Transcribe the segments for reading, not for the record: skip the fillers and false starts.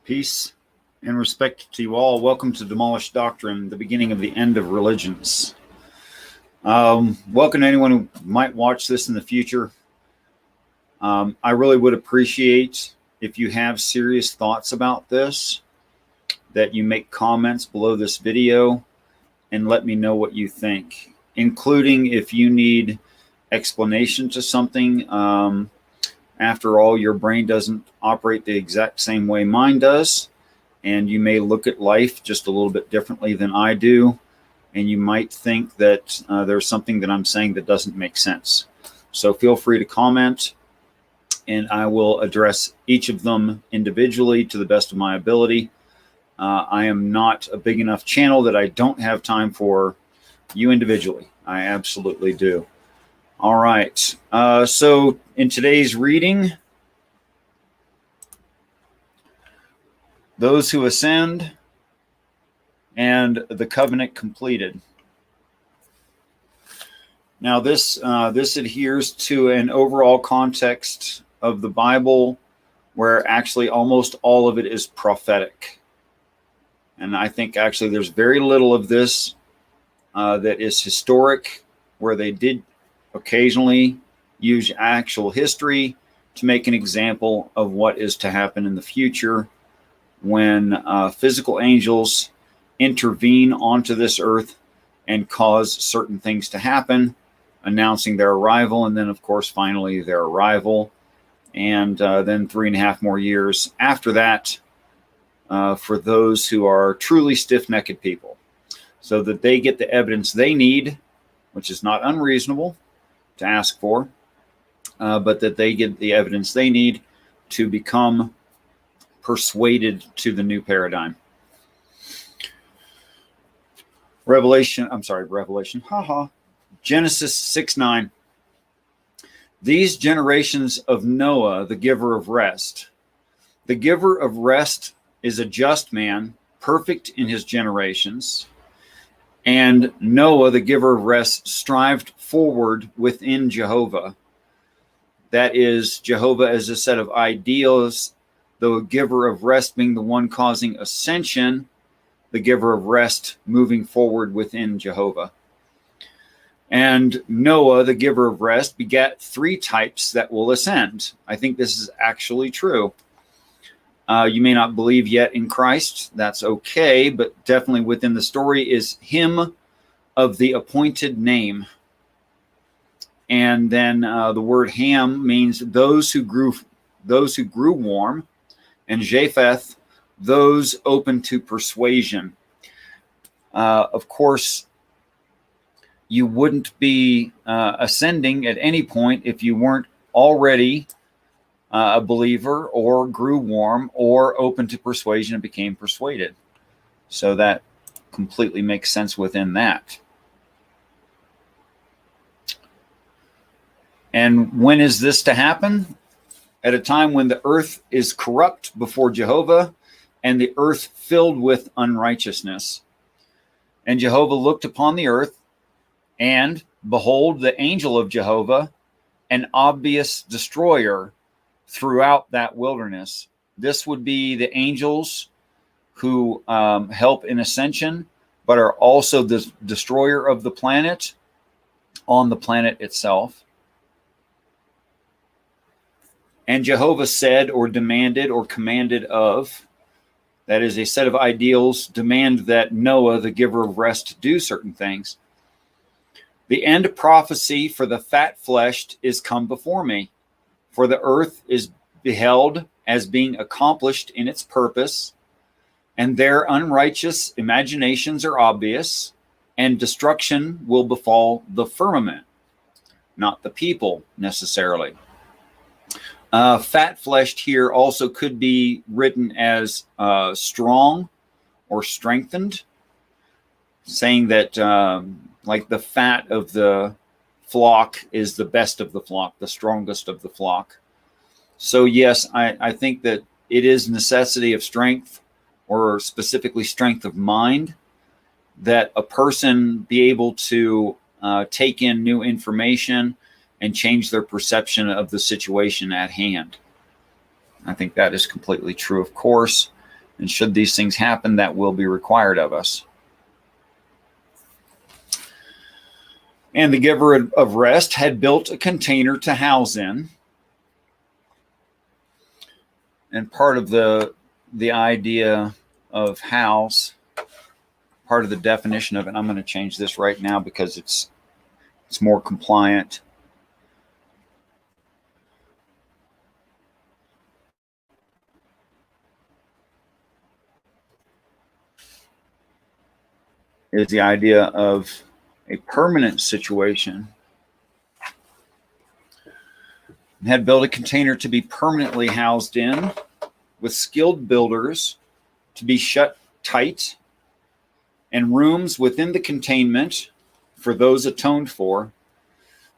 Peace and respect to you all. Welcome to Demolished Doctrine, the beginning of the end of religions. Welcome to anyone who might watch this in the future. I really would appreciate if you have serious thoughts about this, that you make comments below this video and let me know what you think, including if you need explanation to something. After all, your brain doesn't operate the exact same way mine does, and you may look at life just a little bit differently than I do, and you might think that there's something that I'm saying that doesn't make sense. So feel free to comment, and I will address each of them individually to the best of my ability. I am not a big enough channel that I don't have time for you individually. I absolutely do. All right. So in today's reading, those who ascend and the covenant completed. Now this adheres to an overall context of the Bible where actually almost all of it is prophetic. And I think actually there's very little of this that is historic, where they did occasionally use actual history to make an example of what is to happen in the future when physical angels intervene onto this earth and cause certain things to happen, announcing their arrival, and then of course finally their arrival, and then 3.5 more years after that for those who are truly stiff-necked people, so that they get the evidence they need, which is not unreasonable to ask for, but that they get the evidence they need to become persuaded to the new paradigm. Genesis 6:9. These generations of Noah, the giver of rest. The giver of rest is a just man, perfect in his generations. And Noah, the giver of rest, strived forward within Jehovah. That is, Jehovah as a set of ideals, the giver of rest being the one causing ascension, the giver of rest moving forward within Jehovah. And Noah, the giver of rest, begat 3 types that will ascend. I think this is actually true. You may not believe yet in Christ. That's okay, but definitely within the story is him of the appointed name. And then the word Ham means those who grew warm, and Japheth, those open to persuasion. Of course, you wouldn't be ascending at any point if you weren't already a believer, or grew warm, or open to persuasion and became persuaded. So that completely makes sense within that. And when is this to happen? At a time when the earth is corrupt before Jehovah, and the earth filled with unrighteousness. And Jehovah looked upon the earth, and behold, the angel of Jehovah, an obvious destroyer throughout that wilderness. This would be the angels who help in ascension, but are also the destroyer of the planet on the planet itself. And Jehovah said, or demanded, or commanded of, that is a set of ideals, demand that Noah, the giver of rest, do certain things. The end prophecy for the fat-fleshed is come before me. For the earth is beheld as being accomplished in its purpose, and their unrighteous imaginations are obvious, and destruction will befall the firmament, not the people necessarily. Fat-fleshed here also could be written as strong or strengthened, saying that like the fat of the flock is the best of the flock, the strongest of the flock. So yes, I think that it is necessity of strength, or specifically strength of mind, that a person be able to take in new information and change their perception of the situation at hand. I think that is completely true, of course. And should these things happen, that will be required of us. And the giver of rest had built a container to house in. And part of the idea of house, part of the definition of it, I'm going to change this right now because it's more compliant. Is the idea of a permanent situation. And had built a container to be permanently housed in, with skilled builders to be shut tight, and rooms within the containment for those atoned for,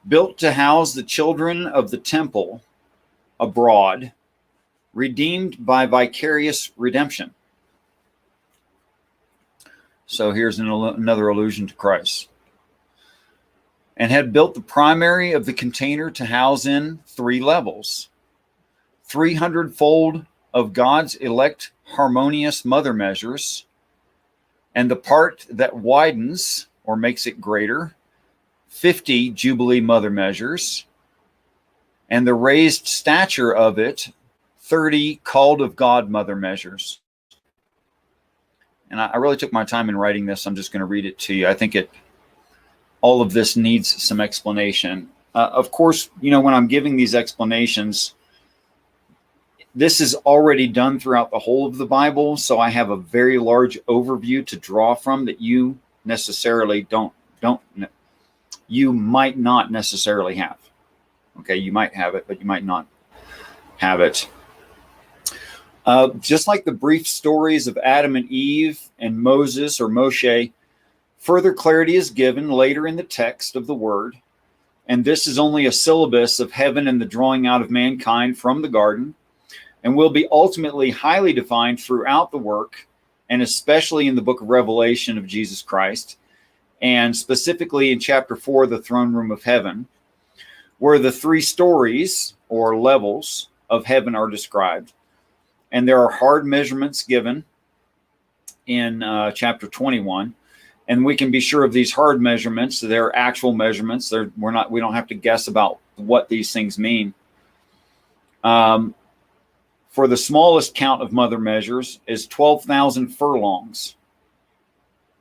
built to house the children of the temple abroad, redeemed by vicarious redemption. So here's another allusion to Christ. And had built the primary of the container to house in 3 levels, 300-fold of God's elect harmonious mother measures, and the part that widens or makes it greater, 50 Jubilee mother measures, and the raised stature of it, 30 called of God mother measures. And I really took my time in writing this. I'm just going to read it to you. I think all of this needs some explanation. Of course, when I'm giving these explanations, this is already done throughout the whole of the Bible. So I have a very large overview to draw from that you necessarily you might not necessarily have. Okay, you might have it, but you might not have it. Just like the brief stories of Adam and Eve and Moses or Moshe, further clarity is given later in the text of the word. And this is only a syllabus of heaven and the drawing out of mankind from the garden, and will be ultimately highly defined throughout the work, and especially in the book of Revelation of Jesus Christ, and specifically in chapter 4, the throne room of heaven, where the 3 stories or levels of heaven are described. And there are hard measurements given in chapter 21. And we can be sure of these hard measurements. They're actual measurements. We don't have to guess about what these things mean. For the smallest count of mother measures is 12,000 furlongs.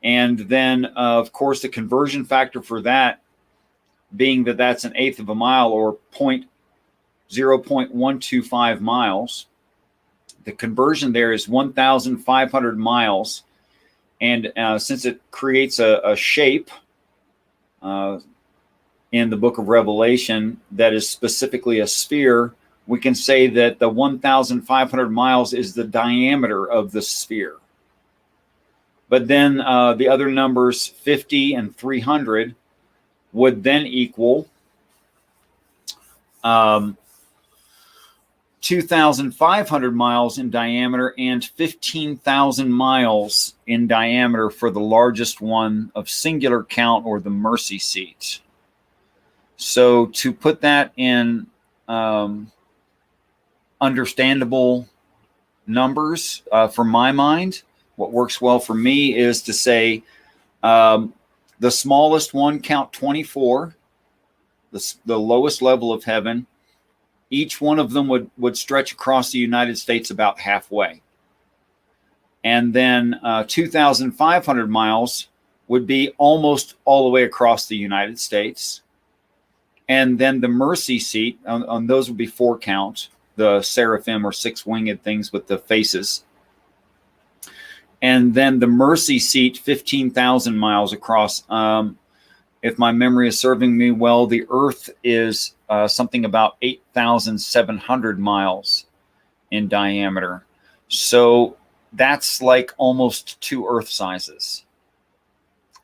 And then, of course, the conversion factor for that being that that's 1/8 of a mile, or 0.125 miles. The conversion there is 1,500 miles. And since it creates a shape in the book of Revelation that is specifically a sphere, we can say that the 1,500 miles is the diameter of the sphere. But then the other numbers, 50 and 300, would then equal 2,500 miles in diameter and 15,000 miles in diameter for the largest one of singular count, or the mercy seat. So to put that in understandable numbers for my mind, what works well for me is to say the smallest one, count 24, the lowest level of heaven. Each one of them would stretch across the United States about halfway. And then 2,500 miles would be almost all the way across the United States. And then the mercy seat, on those would be 4 count, the seraphim or 6-winged things with the faces. And then the mercy seat, 15,000 miles across. If my memory is serving me well, the earth is something about 8,700 miles in diameter. So that's like almost 2 earth sizes,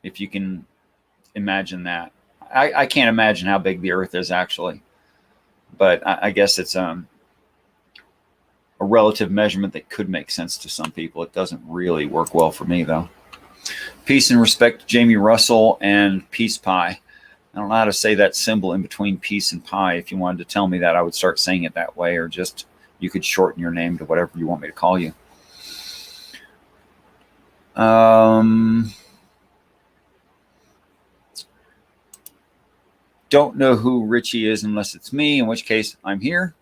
if you can imagine that. I can't imagine how big the earth is actually, but I guess it's a relative measurement that could make sense to some people. It doesn't really work well for me, though. Peace and respect to Jamie Russell and Peace Pie. I don't know how to say that symbol in between peace and pie. If you wanted to tell me that, I would start saying it that way, or just you could shorten your name to whatever you want me to call you. Don't know who Richie is unless it's me, in which case I'm here.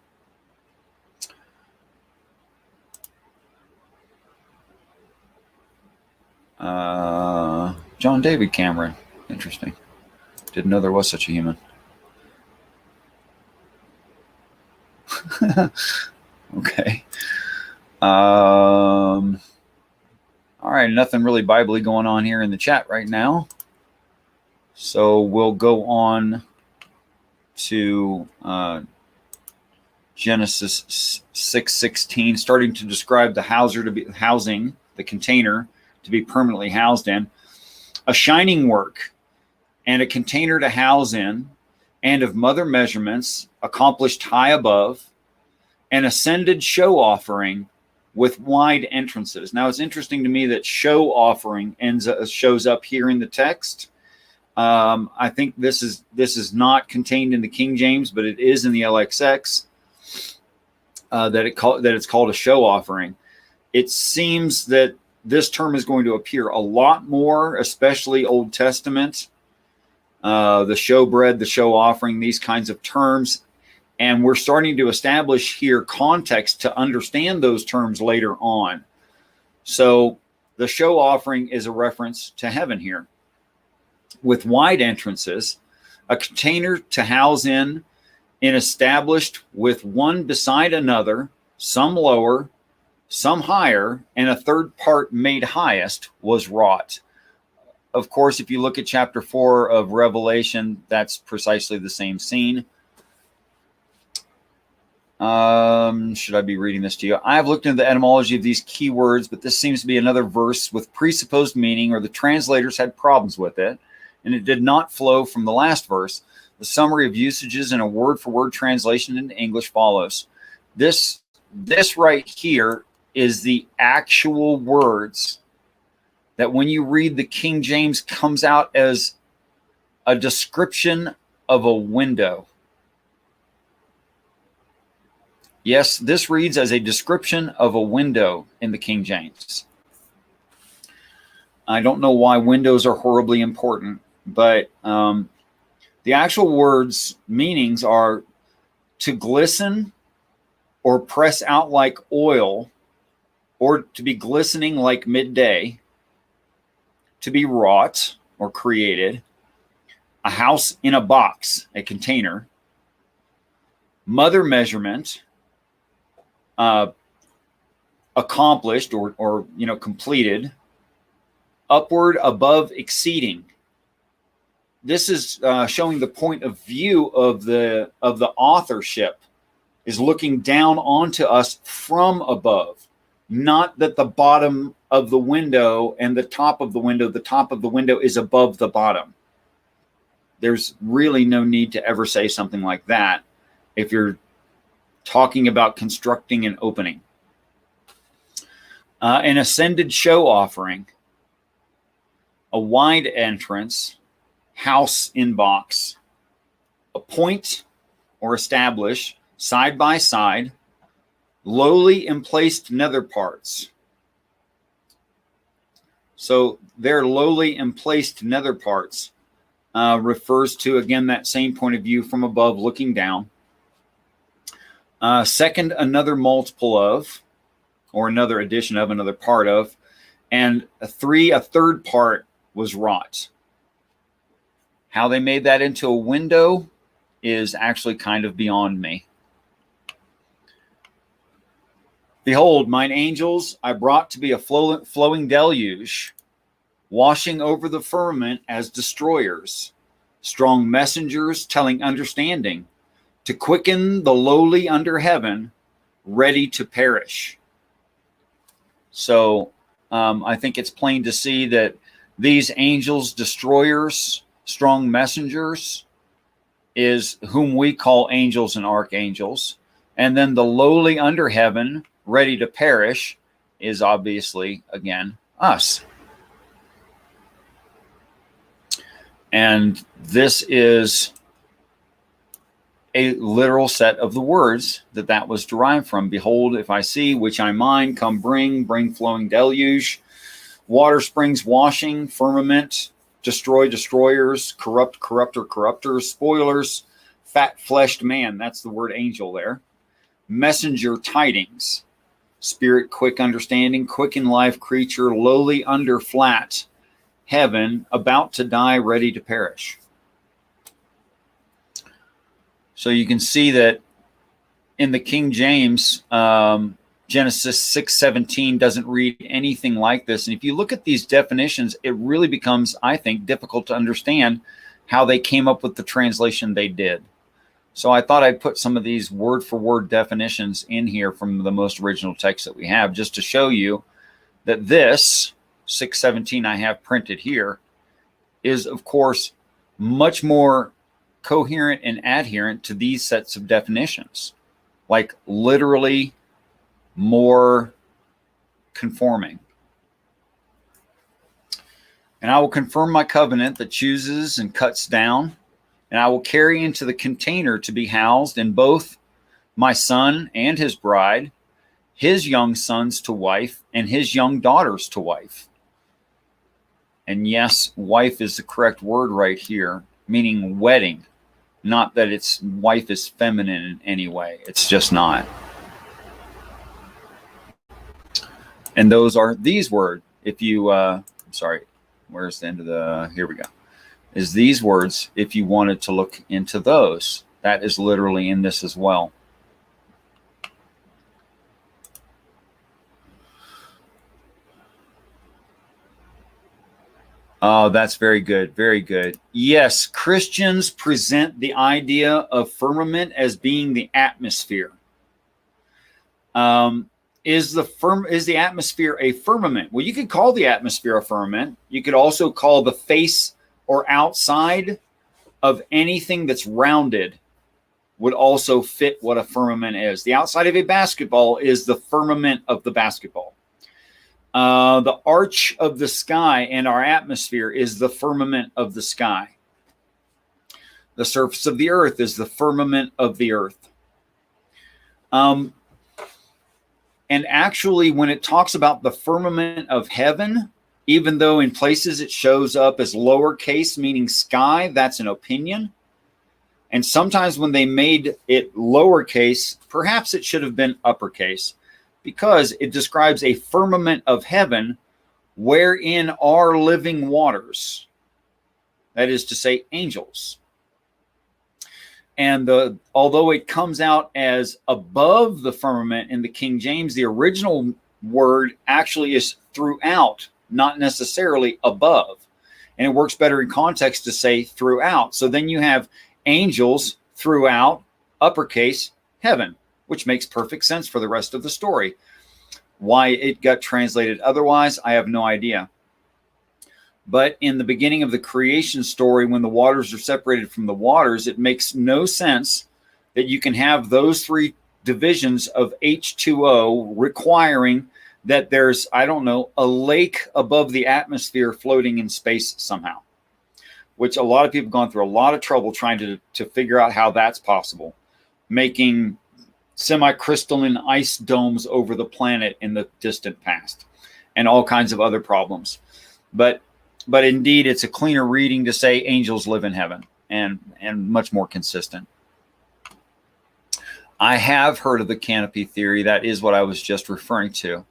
John David Cameron. Interesting. Didn't know there was such a human. Okay. All right, nothing really Bible-y going on here in the chat right now. So we'll go on to Genesis 6:16, starting to describe the housing, the container to be permanently housed in. A shining work and a container to house in, and of mother measurements, accomplished high above, an ascended show offering with wide entrances. Now, it's interesting to me that show offering shows up here in the text. I think this is not contained in the King James, but it is in the LXX. That it's called a show offering. It seems that this term is going to appear a lot more, especially Old Testament. The showbread, the show offering, these kinds of terms. And we're starting to establish here context to understand those terms later on. So the show offering is a reference to heaven here. With wide entrances, a container to house in established with one beside another, some lower, some higher, and a third part made highest was wrought. Of course, if you look at chapter 4 of Revelation, that's precisely the same scene. Should I be reading this to you? I have looked into the etymology of these key words, but this seems to be another verse with presupposed meaning, or the translators had problems with it, and it did not flow from the last verse. The summary of usages in a word-for-word translation into English follows. This right here is the actual words that when you read the King James comes out as a description of a window. Yes, this reads as a description of a window in the King James. I don't know why windows are horribly important, but the actual words' meanings are to glisten or press out like oil, or to be glistening like midday, to be wrought or created, a house in a box, a container, mother measurement, accomplished or completed, upward, above, exceeding. This is showing the point of view of the authorship is looking down onto us from above, not that the bottom of the window and the top of the window is above the bottom. There's really no need to ever say something like that if you're talking about constructing an opening. An ascended show offering, a wide entrance, house in box, appoint or establish, side by side, lowly emplaced nether parts. So their lowly emplaced nether parts refers to, again, that same point of view from above looking down. Second, another multiple of, or another addition of, another part of, and a third part was wrought. How they made that into a window is actually kind of beyond me. Behold, mine angels I brought to be a flowing deluge, washing over the firmament as destroyers, strong messengers telling understanding, to quicken the lowly under heaven, ready to perish. So I think it's plain to see that these angels, destroyers, strong messengers, is whom we call angels and archangels. And then the lowly under heaven, ready to perish, is obviously, again, us. And this is a literal set of the words that was derived from. Behold, if I see, which I mine, come bring flowing deluge. Water springs, washing, firmament, destroy, destroyers, corrupt, corrupter, corrupters, spoilers, fat-fleshed man. That's the word angel there. Messenger, tidings. Spirit, quick understanding, quick in life creature, lowly under flat. Heaven, about to die, ready to perish. So you can see that in the King James, Genesis 6:17 doesn't read anything like this. And if you look at these definitions, it really becomes, I think, difficult to understand how they came up with the translation they did. So I thought I'd put some of these word-for-word definitions in here from the most original text that we have, just to show you that this 6:17 I have printed here is, of course, much more coherent and adherent to these sets of definitions, like literally more conforming. And I will confirm my covenant that chooses and cuts down, and I will carry into the container to be housed in both my son and his bride, his young sons to wife, and his young daughters to wife. And yes, wife is the correct word right here, meaning wedding. Not that it's wife is feminine in any way. It's just not. And those are these words. If you, sorry, where's the end of the, here we go. Is these words, if you wanted to look into those. That is literally in this as well. Oh, that's very good. Very good. Yes, Christians present the idea of firmament as being the atmosphere. Is the atmosphere a firmament? Well, you could call the atmosphere a firmament. You could also call the face or outside of anything that's rounded would also fit what a firmament is. The outside of a basketball is the firmament of the basketball. The arch of the sky and our atmosphere is the firmament of the sky. The surface of the earth is the firmament of the earth. And actually, when it talks about the firmament of heaven, even though in places it shows up as lowercase, meaning sky, that's an opinion. And sometimes when they made it lowercase, perhaps it should have been uppercase, because it describes a firmament of heaven wherein are living waters. That is to say, angels. And although it comes out as above the firmament in the King James, the original word actually is throughout, not necessarily above. And it works better in context to say throughout. So then you have angels throughout, uppercase, heaven, which makes perfect sense for the rest of the story. Why it got translated otherwise, I have no idea. But in the beginning of the creation story, when the waters are separated from the waters, it makes no sense that you can have those three divisions of H2O requiring that there's, I don't know, a lake above the atmosphere floating in space somehow, which a lot of people have gone through a lot of trouble trying to figure out how that's possible, making semi-crystalline ice domes over the planet in the distant past and all kinds of other problems. But indeed, it's a cleaner reading to say angels live in heaven, and much more consistent. I have heard of the Canopy Theory. That is what I was just referring to.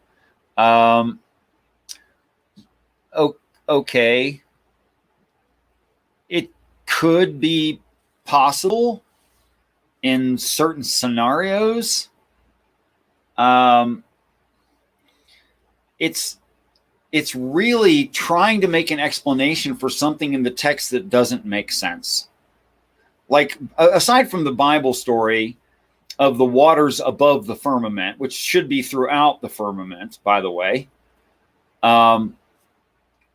Okay. It could be possible in certain scenarios. It's really trying to make an explanation for something in the text that doesn't make sense. Like, aside from the Bible story of the waters above the firmament, which should be throughout the firmament, by the way,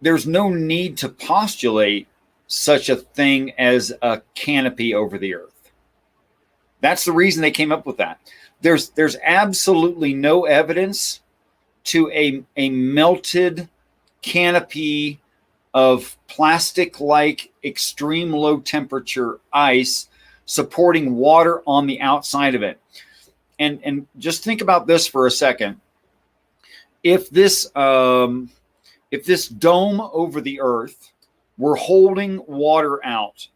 there's no need to postulate such a thing as a canopy over the earth. That's the reason they came up with that. There's absolutely no evidence to a melted canopy of plastic-like extreme low temperature ice supporting water on the outside of it. And just think about this for a second. If this if this dome over the earth were holding water out,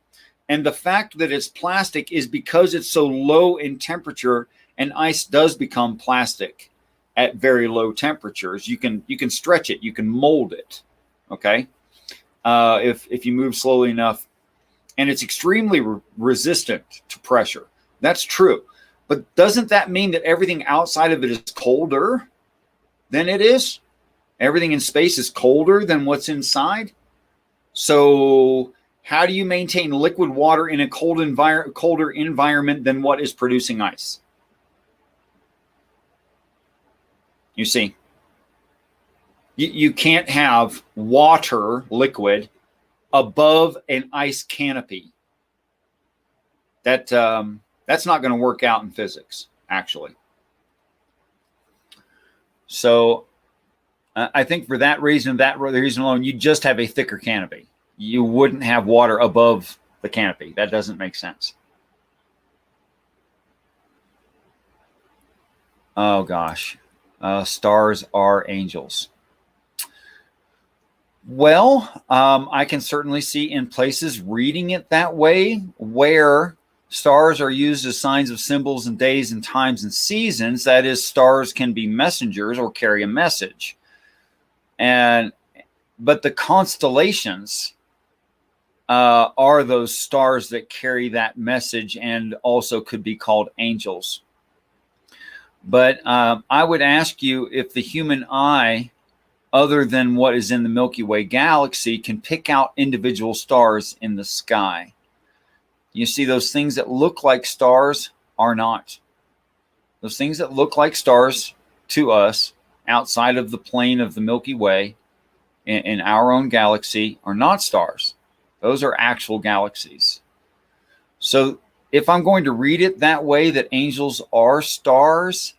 and the fact that it's plastic is because it's so low in temperature, and ice does become plastic at very low temperatures. You can stretch it, you can mold it, okay? If you move slowly enough, and it's extremely resistant to pressure. That's true. But doesn't that mean that everything outside of it is colder than it is? Everything in space is colder than what's inside? So how do you maintain liquid water in a colder environment than what is producing ice? You see, you can't have water, liquid, above an ice canopy. That's not going to work out in physics, actually. So I think for that reason alone, you just have a thicker canopy. You wouldn't have water above the canopy. That doesn't make sense. Oh, gosh. Stars are angels. Well, I can certainly see in places reading it that way, where stars are used as signs of symbols and days and times and seasons. That is, stars can be messengers or carry a message. But the constellations are those stars that carry that message, and also could be called angels. But I would ask you if the human eye, other than what is in the Milky Way galaxy, can pick out individual stars in the sky. You see, those things that look like stars are not. Those things that look like stars to us outside of the plane of the Milky Way in our own galaxy are not stars. Those are actual galaxies. So if I'm going to read it that way, that angels are stars,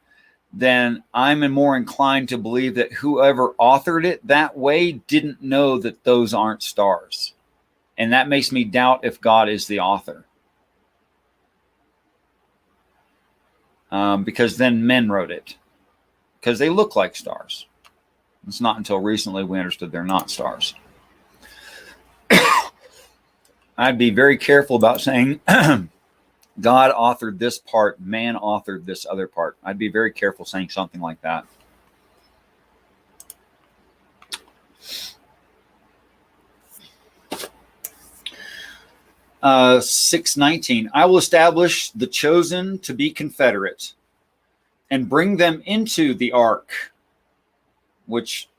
then I'm more inclined to believe that whoever authored it that way didn't know that those aren't stars. And that makes me doubt if God is the author. Because then men wrote it. Because they look like stars. It's not until recently we understood they're not stars. I'd be very careful about saying God authored this part, man authored this other part. I'd be very careful saying something like that. Uh, 6:19. I will establish the chosen to be confederate and bring them into the ark, which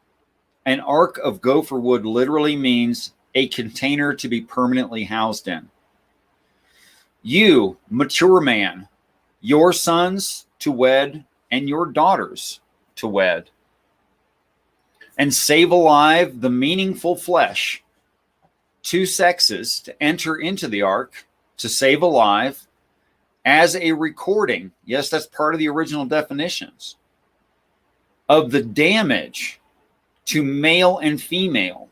an ark of gopher wood literally means a container to be permanently housed in. You, mature man, your sons to wed and your daughters to wed, and save alive the meaningful flesh, two sexes to enter into the ark to save alive as a recording. Yes, that's part of the original definitions of the damage to male and female.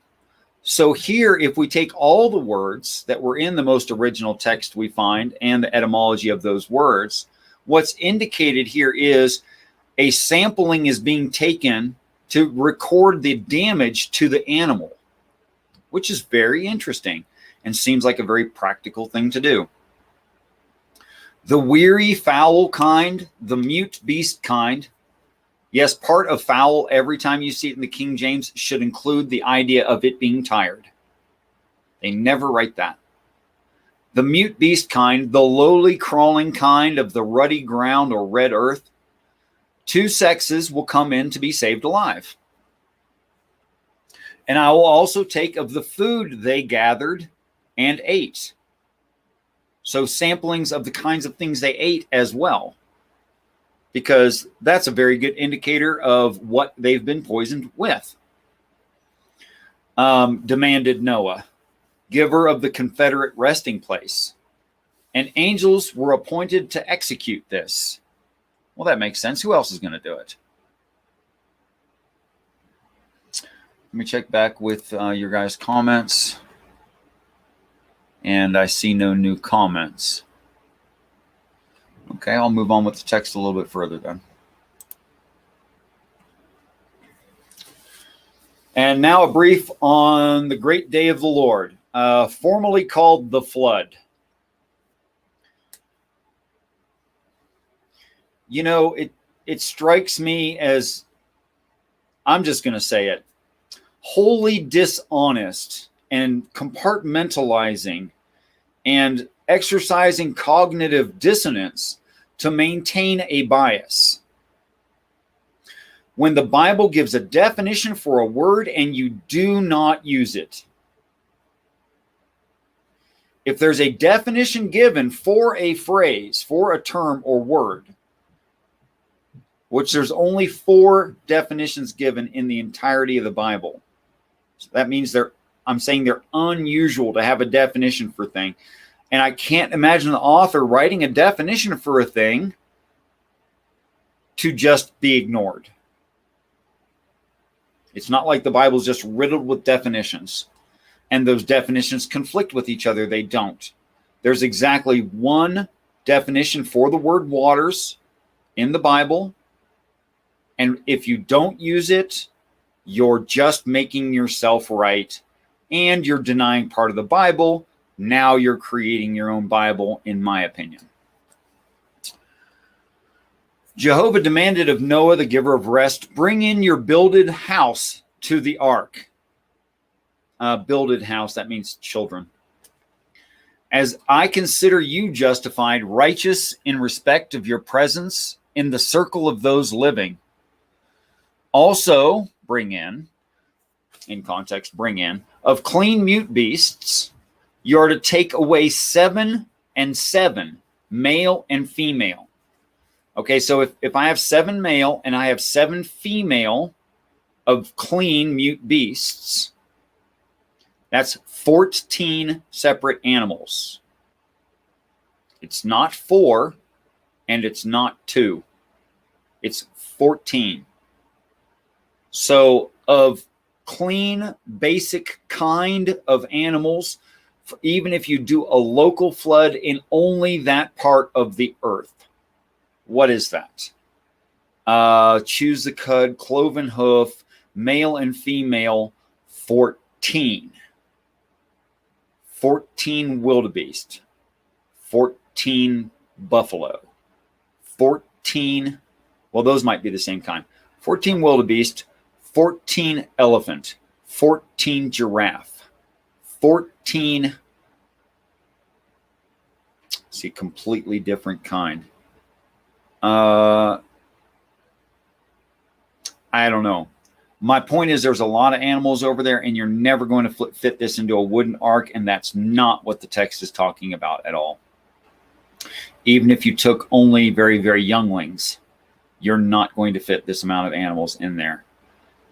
So here, if we take all the words that were in the most original text we find and the etymology of those words, what's indicated here is a sampling is being taken to record the damage to the animal, which is very interesting and seems like a very practical thing to do. The weary fowl kind, the mute beast kind. Yes, part of fowl, every time you see it in the King James, should include the idea of it being tired. They never write that. The mute beast kind, the lowly crawling kind of the ruddy ground or red earth. Two sexes will come in to be saved alive. And I will also take of the food they gathered and ate. So samplings of the kinds of things they ate as well, because that's a very good indicator of what they've been poisoned with. Demanded Noah, giver of the Confederate resting place. And angels were appointed to execute this. Well, that makes sense. Who else is going to do it? Let me check back with your guys' comments. And I see no new comments. Okay, I'll move on with the text a little bit further then. And now a brief on the great day of the Lord, formerly called the flood. You know, it strikes me as, I'm just going to say it, wholly dishonest and compartmentalizing and exercising cognitive dissonance to maintain a bias. When the Bible gives a definition for a word and you do not use it. If there's a definition given for a phrase, for a term or word, which there's only 4 definitions given in the entirety of the Bible. So that means I'm saying they're unusual to have a definition for a thing. And I can't imagine the author writing a definition for a thing to just be ignored. It's not like the Bible's just riddled with definitions and those definitions conflict with each other. They don't. There's exactly one definition for the word waters in the Bible. And if you don't use it, you're just making yourself right and you're denying part of the Bible. Now you're creating your own Bible, in my opinion. Jehovah demanded of Noah, the giver of rest, bring in your builded house to the ark. Builded house, that means children. As I consider you justified, righteous in respect of your presence in the circle of those living. Also bring in context, bring in, of clean mute beasts, you are to take away 7 and 7, male and female. Okay, so if I have 7 male and I have 7 female of clean mute beasts, that's 14 separate animals. It's not 4 and it's not 2. It's 14. So of clean, basic kind of animals, even if you do a local flood in only that part of the earth. What is that? Choose the cud, cloven hoof, male and female, 14. 14 wildebeest, 14 buffalo, 14, well, those might be the same kind. 14 wildebeest, 14 elephant, 14 giraffe, 14, see, completely different kind. I don't know. My point is there's a lot of animals over there and you're never going to fit this into a wooden ark, and that's not what the text is talking about at all. Even if you took only very, very younglings, you're not going to fit this amount of animals in there.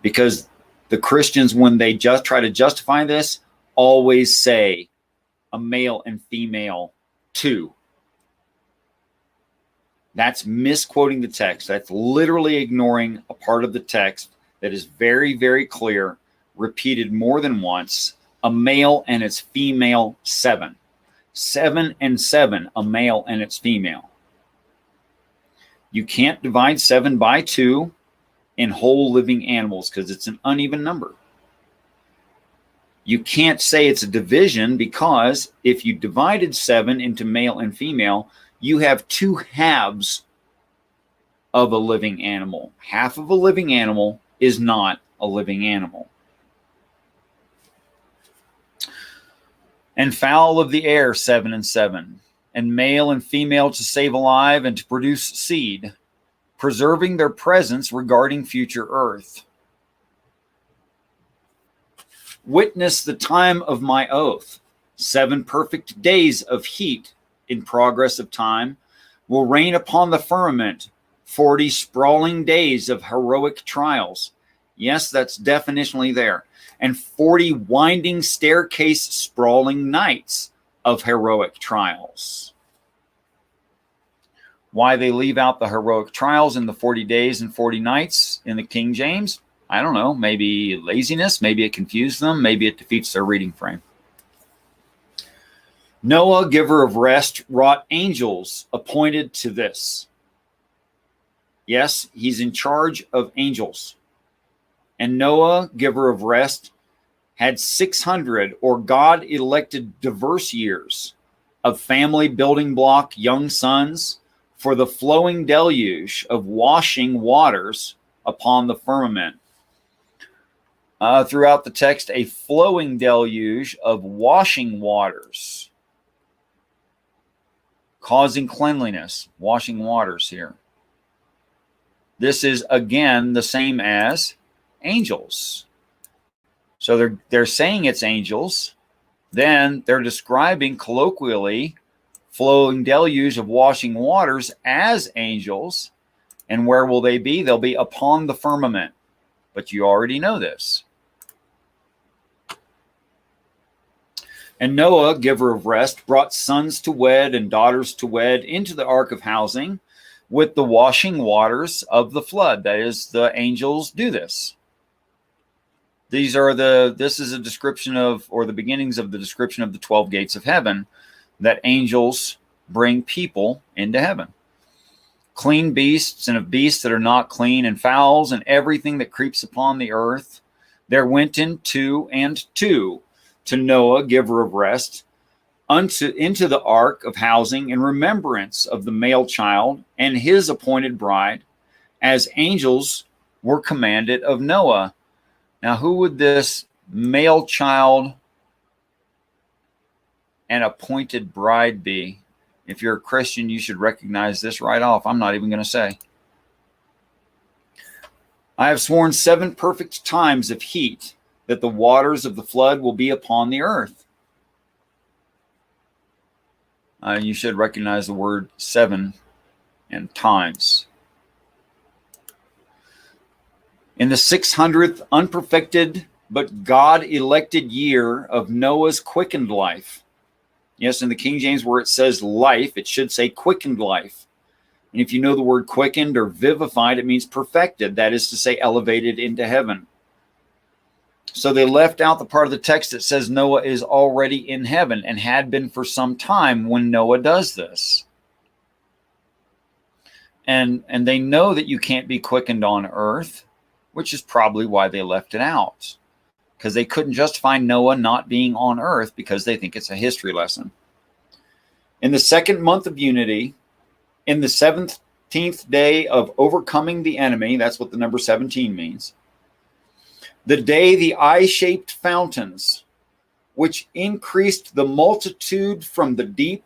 Because the Christians, when they just try to justify this, always say a male and female 2. That's misquoting the text. That's literally ignoring a part of the text that is very, very clear, repeated more than once. A male and its female 7. 7 and 7, a male and its female. You can't divide 7 by 2 in whole living animals because it's an uneven number. You can't say it's a division because if you divided 7 into male and female, you have 2 halves of a living animal. Half of a living animal is not a living animal. And fowl of the air, 7 and 7, and male and female to save alive and to produce seed, preserving their presence regarding future earth. Witness the time of my oath. 7 perfect days of heat in progress of time will rain upon the firmament. 40 sprawling days of heroic trials. Yes, that's definitionally there. And 40 winding staircase sprawling nights of heroic trials. Why they leave out the heroic trials in the 40 days and 40 nights in the King James, I don't know. Maybe laziness, maybe it confused them, maybe it defeats their reading frame. Noah, giver of rest, wrought angels appointed to this. Yes, he's in charge of angels. And Noah, giver of rest, had 600 or God elected diverse years of family building block young sons for the flowing deluge of washing waters upon the firmament. Throughout the text, a flowing deluge of washing waters, causing cleanliness, washing waters here. This is again the same as angels. So they're saying it's angels. Then they're describing colloquially flowing deluge of washing waters as angels. And where will they be? They'll be upon the firmament. But you already know this. And Noah, giver of rest, brought sons to wed and daughters to wed into the ark of housing with the washing waters of the flood. That is, the angels do this. This is a description of, or the beginnings of the description of the 12 gates of heaven, that angels bring people into heaven. Clean beasts and of beasts that are not clean, and fowls and everything that creeps upon the earth, there went into to Noah, giver of rest, into the ark of housing in remembrance of the male child and his appointed bride, as angels were commanded of Noah. Now, who would this male child and appointed bride be? If you're a Christian, you should recognize this right off. I'm not even going to say. I have sworn 7 perfect times of heat that the waters of the flood will be upon the earth. You should recognize the word 7 and times. In the 600th unperfected but God-elected year of Noah's quickened life. Yes, in the King James where it says life, it should say quickened life. And if you know the word quickened or vivified, it means perfected. That is to say, elevated into heaven. So they left out the part of the text that says Noah is already in heaven and had been for some time when Noah does this. And they know that you can't be quickened on earth, which is probably why they left it out. Because they couldn't justify Noah not being on earth because they think it's a history lesson. In the 2nd month of unity, in the 17th day of overcoming the enemy, that's what the number 17 means, the day the eye-shaped fountains, which increased the multitude from the deep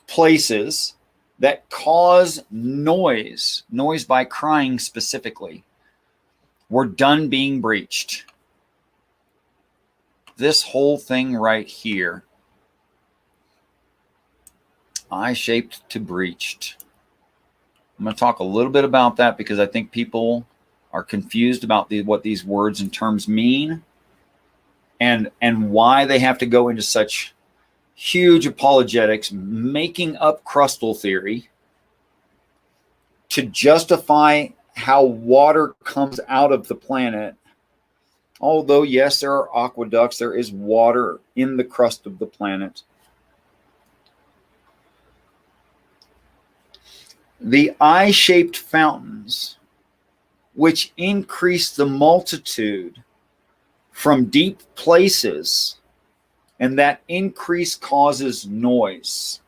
places that cause noise by crying specifically, were done being breached. This whole thing right here, eye-shaped to breached. I'm going to talk a little bit about that because I think people are confused about what these words and terms mean and why they have to go into such huge apologetics, making up crustal theory to justify how water comes out of the planet. Although, yes, there are aqueducts, there is water in the crust of the planet. The eye-shaped fountains, which increase the multitude from deep places, and that increase causes noise.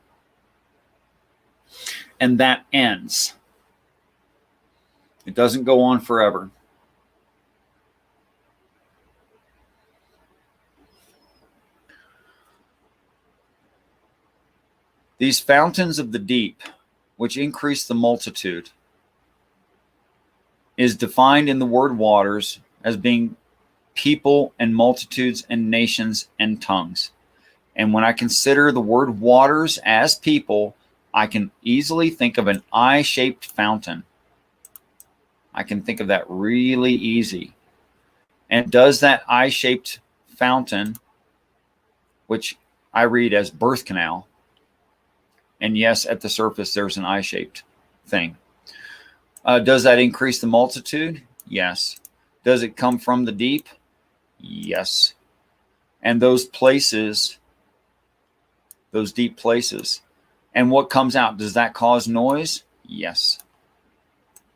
And that ends. It doesn't go on forever. These fountains of the deep, which increase the multitude, is defined in the word waters as being people and multitudes and nations and tongues. And when I consider the word waters as people, I can easily think of an eye-shaped fountain. I can think of that really easy. And does that eye-shaped fountain, which I read as birth canal, and yes, at the surface, there's an eye-shaped thing. Does that increase the multitude? Yes. Does it come from the deep? Yes. And those places, those deep places, and what comes out, does that cause noise? Yes.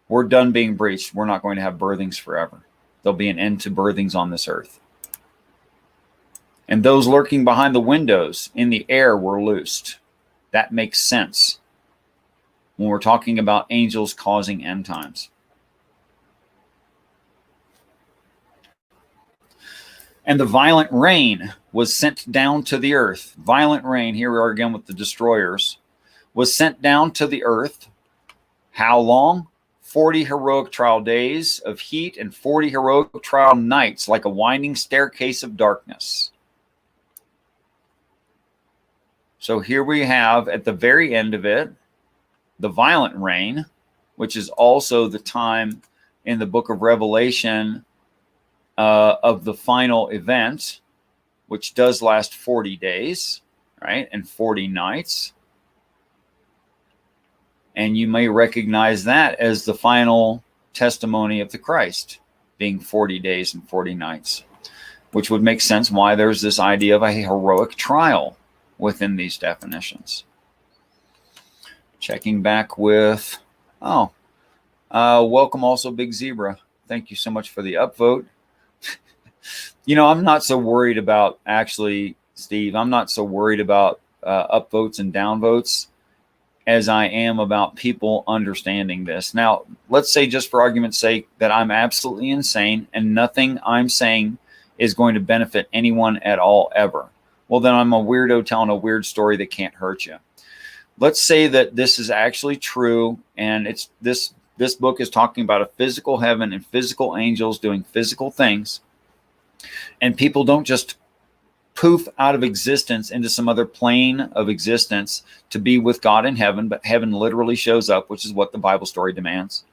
We're done being breached. We're not going to have birthings forever. There'll be an end to birthings on this earth. And those lurking behind the windows in the air were loosed. That makes sense when we're talking about angels causing end times. And the violent rain was sent down to the earth. Violent rain, here we are again with the destroyers, was sent down to the earth. How long? 40 heroic trial days of heat and 40 heroic trial nights, like a winding staircase of darkness. So here we have, at the very end of it, the violent rain, which is also the time in the book of Revelation of the final event, which does last 40 days, right, and 40 nights. And you may recognize that as the final testimony of the Christ, being 40 days and 40 nights, which would make sense why there's this idea of a heroic trial within these definitions. Checking back with, welcome also, Big Zebra. Thank you so much for the upvote. I'm not so worried about, actually, Steve, I'm not so worried about upvotes and downvotes as I am about people understanding this. Now, let's say, just for argument's sake, that I'm absolutely insane and nothing I'm saying is going to benefit anyone at all ever. Well, then I'm a weirdo telling a weird story that can't hurt you. Let's say that this is actually true, and it's this book is talking about a physical heaven and physical angels doing physical things, and people don't just poof out of existence into some other plane of existence to be with God in heaven, but heaven literally shows up, which is what the Bible story demands.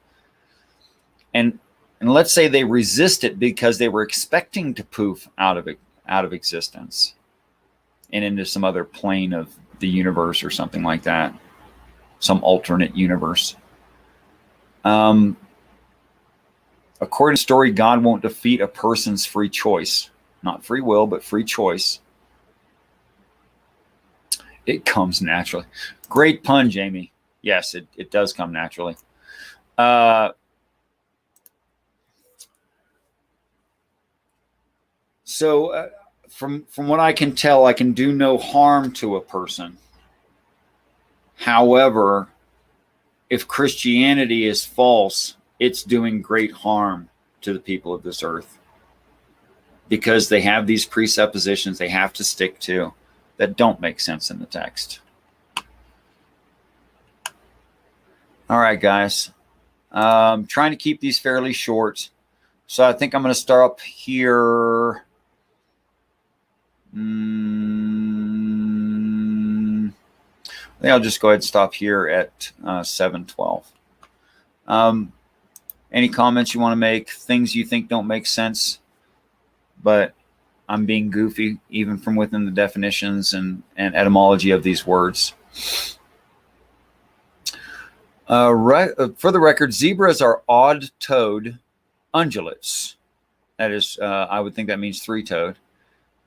And let's say they resist it because they were expecting to poof out of existence and into some other plane of the universe or something like that, some alternate universe. According to story, God won't defeat a person's free choice. Not free will, but free choice. It comes naturally. Great pun, Jamie. Yes, it does come naturally. So from what I can tell, I can do no harm to a person. However, if Christianity is false, it's doing great harm to the people of this earth, because they have these presuppositions they have to stick to that don't make sense in the text. All right, guys. I'm trying to keep these fairly short, so I think I'm going to start up here. I think I'll just go ahead and stop here at 7:12. Any comments you want to make? Things you think don't make sense, but I'm being goofy even from within the definitions and etymology of these words. For the record, zebras are odd-toed ungulates. That is, I would think that means three-toed.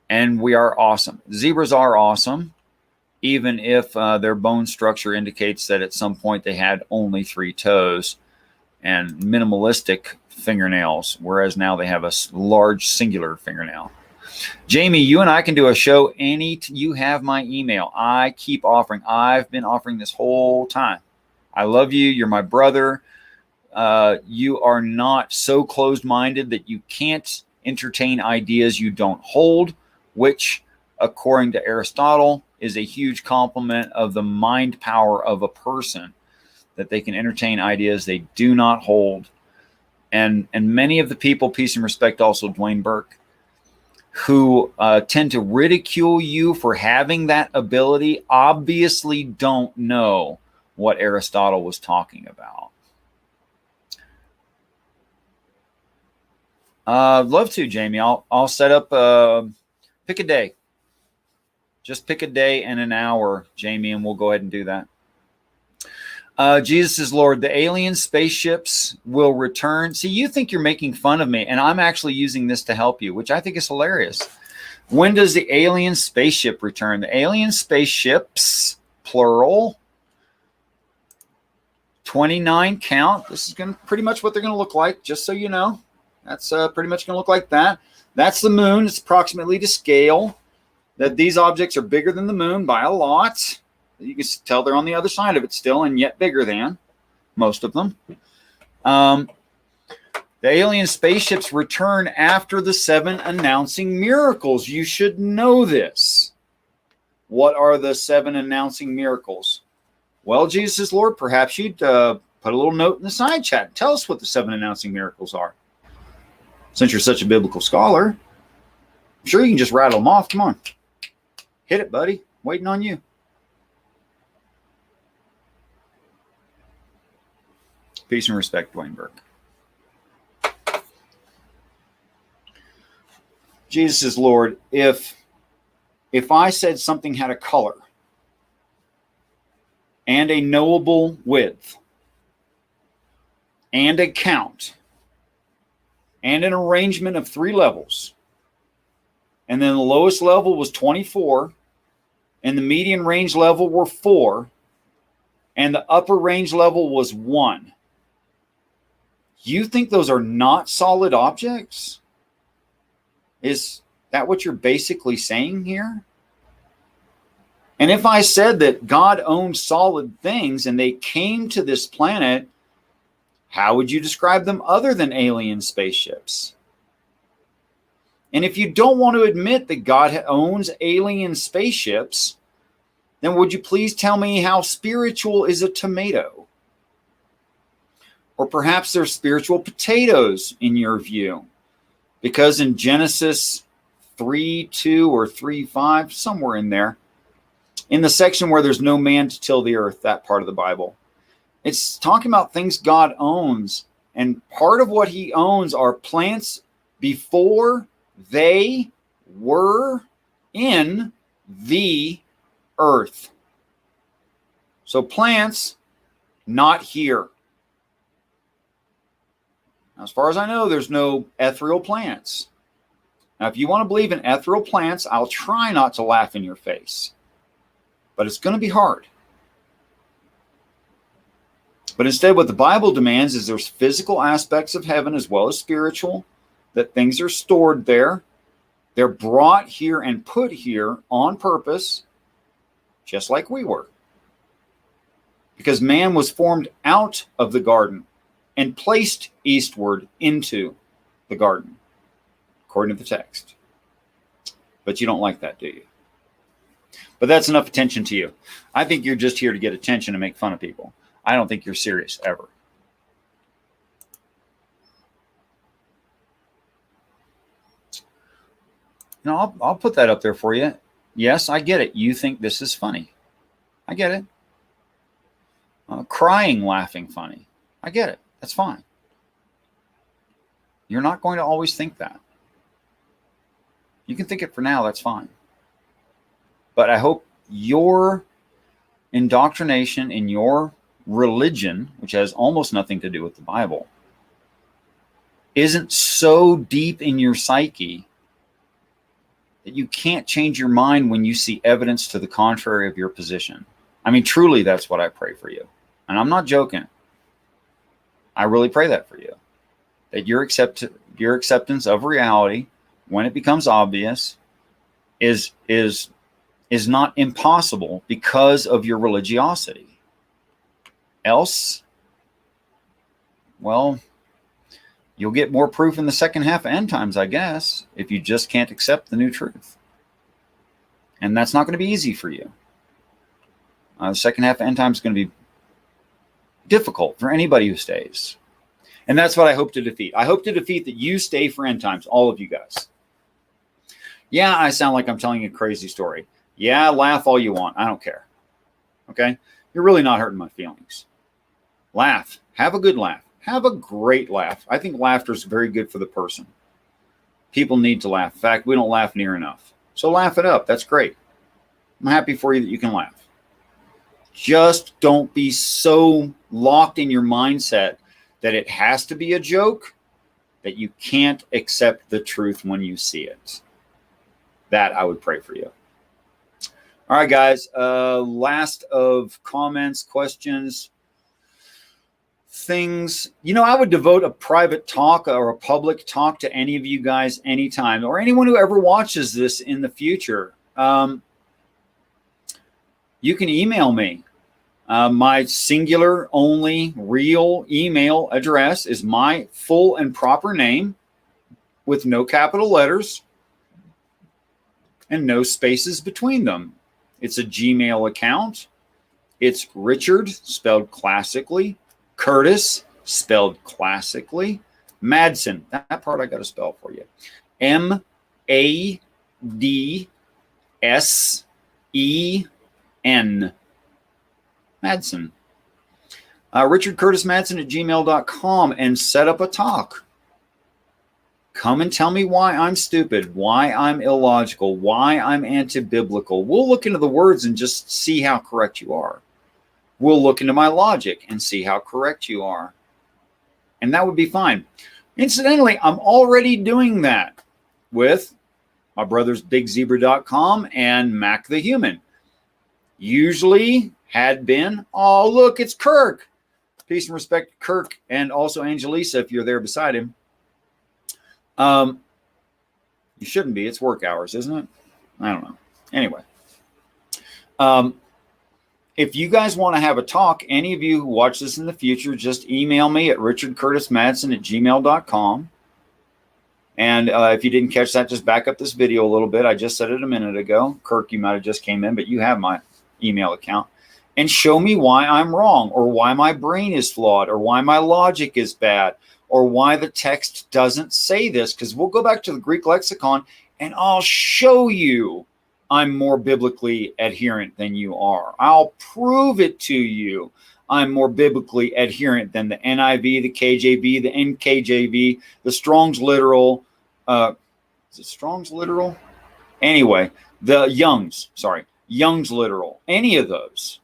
And we are awesome. Zebras are awesome, even if their bone structure indicates that at some point they had only 3 toes and minimalistic fingernails, whereas now they have a large singular fingernail. Jamie, you and I can do a show you have my email. I keep offering. I've been offering this whole time. I love you. You're my brother. You are not so closed-minded that you can't entertain ideas you don't hold, which, according to Aristotle, is a huge compliment of the mind power of a person, that they can entertain ideas they do not hold. And many of the people, peace and respect also Dwayne Burke, who tend to ridicule you for having that ability, obviously don't know what Aristotle was talking about. Love to, Jamie. I'll set up, pick a day. Just pick a day and an hour, Jamie, and we'll go ahead and do that. Jesus is Lord. The alien spaceships will return. See, you think you're making fun of me, and I'm actually using this to help you, which I think is hilarious. When does the alien spaceship return? The alien spaceships, plural, 29 count. This is pretty much what they're going to look like, just so you know. That's pretty much going to look like that. That's the moon. It's approximately to scale. That these objects are bigger than the moon by a lot. You can tell they're on the other side of it still, and yet bigger than most of them. The alien spaceships return after the 7 announcing miracles. You should know this. What are the 7 announcing miracles? Well, Jesus is Lord. Perhaps you'd put a little note in the side chat. Tell us what the 7 announcing miracles are. Since you're such a biblical scholar, I'm sure you can just rattle them off. Come on. Hit it, buddy. Waiting on you. Peace and respect, Dwayne Burke. Jesus is Lord. If I said something had a color and a knowable width and a count and an arrangement of 3 levels, and then the lowest level was 24, and the median range level were 4, and the upper range level was 1. You think those are not solid objects? Is that what you're basically saying here? And if I said that God owned solid things and they came to this planet, how would you describe them other than alien spaceships? And if you don't want to admit that God owns alien spaceships, then would you please tell me how spiritual is a tomato? Or perhaps they're spiritual potatoes in your view. Because in Genesis 3:2 or 3:5, somewhere in there, in the section where there's no man to till the earth, that part of the Bible, it's talking about things God owns. And part of what he owns are plants before they were in the earth. So plants, not here. Now, as far as I know, there's no ethereal plants. Now, if you want to believe in ethereal plants, I'll try not to laugh in your face. But it's going to be hard. But instead, what the Bible demands is there's physical aspects of heaven as well as spiritual, that things are stored there. They're brought here and put here on purpose, just like we were. Because man was formed out of the garden and placed eastward into the garden, according to the text. But you don't like that, do you? But that's enough attention to you. I think you're just here to get attention and make fun of people. I don't think you're serious ever. No, I'll put that up there for you. Yes, I get it. You think this is funny. I get it. Crying, laughing, funny. I get it. That's fine. You're not going to always think that. You can think it for now. That's fine. But I hope your indoctrination in your religion, which has almost nothing to do with the Bible, isn't so deep in your psyche that you can't change your mind when you see evidence to the contrary of your position. I mean, truly, that's what I pray for you. And I'm not joking. I really pray that for you. That your acceptance of reality, when it becomes obvious, is not impossible because of your religiosity. Else, well, you'll get more proof in the second half of end times, I guess, if you just can't accept the new truth. And that's not going to be easy for you. The second half of end times is going to be difficult for anybody who stays. And that's what I hope to defeat. I hope to defeat that you stay for end times, all of you guys. Yeah, I sound like I'm telling you a crazy story. Yeah, laugh all you want. I don't care. Okay? You're really not hurting my feelings. Laugh. Have a good laugh. Have a great laugh. I think laughter is very good for the person. People need to laugh. In fact, we don't laugh near enough. So laugh it up. That's great. I'm happy for you that you can laugh. Just don't be so locked in your mindset that it has to be a joke that you can't accept the truth when you see it. That I would pray for you. All right, guys. Last of comments, questions. things, I would devote a private talk or a public talk to any of you guys anytime, or anyone who ever watches this in the future. You can email me. My singular only real email address is my full and proper name with no capital letters and no spaces between them. It's a Gmail account. It's Richard, spelled classically, Curtis, spelled classically, Madsen. That part I got to spell for you. M-A-D-S-E-N. Madsen. Richard Curtis Madsen at gmail.com, and set up a talk. Come and tell me why I'm stupid, why I'm illogical, why I'm anti-biblical. We'll look into the words and just see how correct you are. We'll look into my logic and see how correct you are. And that would be fine. Incidentally, I'm already doing that with my brothers BigZebra.com and Mac the Human. Usually had been, oh, look, it's Kirk. Peace and respect to Kirk, and also Angelisa if you're there beside him. You shouldn't be. It's work hours, isn't it? I don't know. Anyway. If you guys want to have a talk, any of you who watch this in the future, just email me at richardcurtismadsen@gmail.com. And if you didn't catch that, just back up this video a little bit. I just said it a minute ago. Kirk, you might have just came in, but you have my email account. And show me why I'm wrong, or why my brain is flawed, or why my logic is bad, or why the text doesn't say this. Because we'll go back to the Greek lexicon, and I'll show you I'm more biblically adherent than you are. I'll prove it to you. I'm more biblically adherent than the NIV, the KJV, the NKJV, the Strong's Literal. Is it Strong's Literal? Anyway, the Young's Literal. Any of those.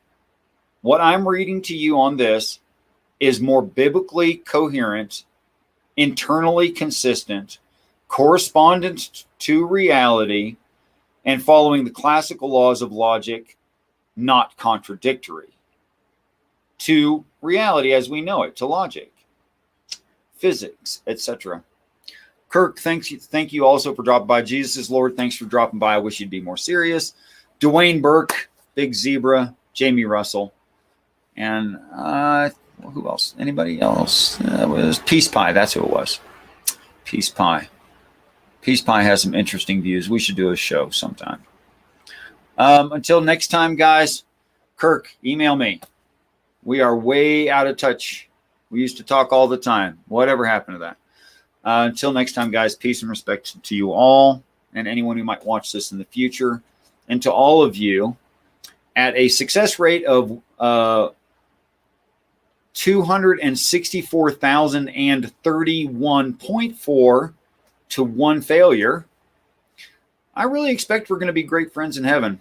What I'm reading to you on this is more biblically coherent, internally consistent, correspondent to reality, and following the classical laws of logic, not contradictory to reality as we know it, to logic, physics, etc. Kirk, thank you also for dropping by. Jesus is Lord, thanks for dropping by. I wish you'd be more serious. Dwayne Burke, Big Zebra, Jamie Russell, and who else? Anybody else? It was Peace Pie. That's who it was. Peace Pie. Peace Pie has some interesting views. We should do a show sometime. Until next time, guys, Kirk, email me. We are way out of touch. We used to talk all the time. Whatever happened to that? Until next time, guys, peace and respect to you all and anyone who might watch this in the future. And to all of you, at a success rate of 264,031.4 to 1 failure, I really expect we're going to be great friends in heaven.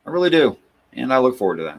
I really do. And I look forward to that.